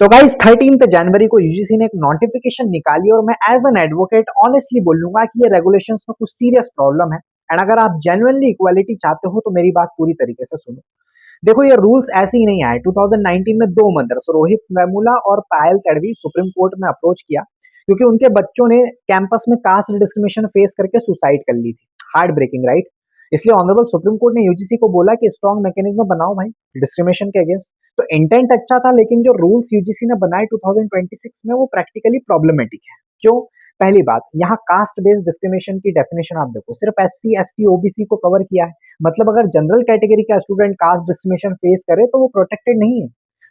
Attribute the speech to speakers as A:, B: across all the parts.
A: तो गाइस 13 जनवरी को यूजीसी ने एक नोटिफिकेशन निकाली और मैं एज एन एडवोकेट ऑनेस्टली बोलूंगा कि ये रेगुलेशंस में कुछ सीरियस प्रॉब्लम है। एंड अगर आप जेन्युइनली इक्वालिटी चाहते हो तो मेरी बात पूरी तरीके से सुनो। देखो ये रूल्स ऐसे ही नहीं आए। 2019 में दो मदर्स रोहित वेमुला और पायल तड़वी सुप्रीम कोर्ट में अप्रोच किया क्योंकि उनके बच्चों ने कैंपस में कास्ट डिस्क्रिमिनेशन फेस करके सुसाइड कर ली थी। Heart breaking right. इसलिए ऑनरेबल सुप्रीम कोर्ट ने यूजीसी को बोला कि स्ट्रॉन्ग मैकेनिज्म बनाओ भाई डिस्क्रिमिनेशन के अगेंस्ट। तो इंटेंट अच्छा था लेकिन जो रूल्स यूजीसी ने बनाए 2026 में वो प्रैक्टिकली प्रॉब्लमेटिक है। क्यों? पहली बात, यहाँ कास्ट बेस्ड डिस्क्रिमिनेशन की डेफिनेशन आप देखो, सिर्फ एससी एसटी ओबीसी को कवर किया है। मतलब अगर जनरल कैटेगरी का स्टूडेंट कास्ट डिस्क्रिमिनेशन फेस करे तो वो प्रोटेक्टेड नहीं है।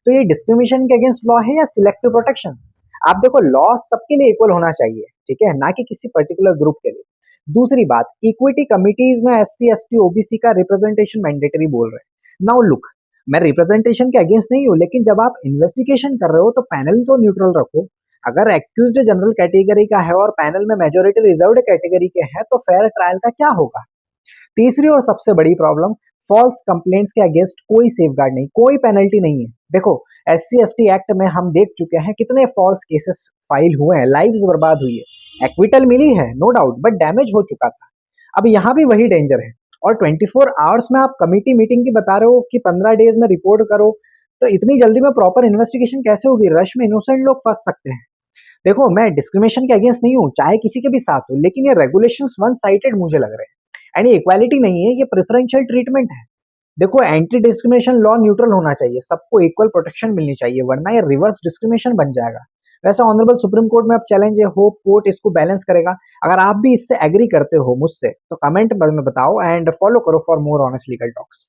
A: तो ये डिस्क्रिमिनेशन के अगेंस्ट लॉ है या सिलेक्टिव प्रोटेक्शन? आप देखो, लॉ सबके लिए इक्वल होना चाहिए, ठीक है, ना कि किसी पर्टिकुलर ग्रुप के लिए। दूसरी बात, इक्विटी कमिटीज में एससी एसटी ओबीसी का रिप्रेजेंटेशन मैंडेटरी बोल रहे हैं। नाउ लुक, मैं रिप्रेजेंटेशन के अगेंस्ट नहीं हूँ, लेकिन जब आप इन्वेस्टिगेशन कर रहे हो तो पैनल तो न्यूट्रल रखो। अगर एक्यूज्ड जनरल कैटेगरी का है और पैनल में मेजोरिटी रिजर्व्ड कैटेगरी के हैं तो फेयर ट्रायल का क्या होगा? तीसरी और सबसे बड़ी प्रॉब्लम, फॉल्स कंप्लेंट्स के अगेंस्ट कोई सेफगार्ड नहीं, कोई पेनल्टी नहीं है। देखो, एससी एसटी एक्ट में हम देख चुके हैं कितने फॉल्स केसेस फाइल हुए हैं, लाइव्स बर्बाद हुई है, एक्विटल मिली है नो डाउट, बट डैमेज हो चुका था। अब यहाँ भी वही डेंजर है। और 24 आवर्स में आप कमिटी मीटिंग की बता रहे हो कि 15 डेज में रिपोर्ट करो, तो इतनी जल्दी में प्रॉपर इन्वेस्टिगेशन कैसे होगी? रश में इनोसेंट लोग फंस सकते हैं। देखो, मैं डिस्क्रिमिनेशन के अगेंस्ट नहीं हूँ, चाहे किसी के भी साथ हो, लेकिन ये रेगुलेशंस वन साइडेड मुझे लग रहे हैं। एंड ये इक्वालिटी नहीं है, ये प्रेफरेंशियल ट्रीटमेंट है। देखो, एंटी डिस्क्रिमिनेशन लॉ न्यूट्रल होना चाहिए, सबको इक्वल प्रोटेक्शन मिलनी चाहिए, वरना ये रिवर्स डिस्क्रिमिनेशन बन जाएगा। वैसे ऑनरेबल सुप्रीम कोर्ट में अब चैलेंज है, होप कोर्ट इसको बैलेंस करेगा। अगर आप भी इससे एग्री करते हो मुझसे तो कमेंट में बताओ एंड फॉलो करो for more honest legal talks.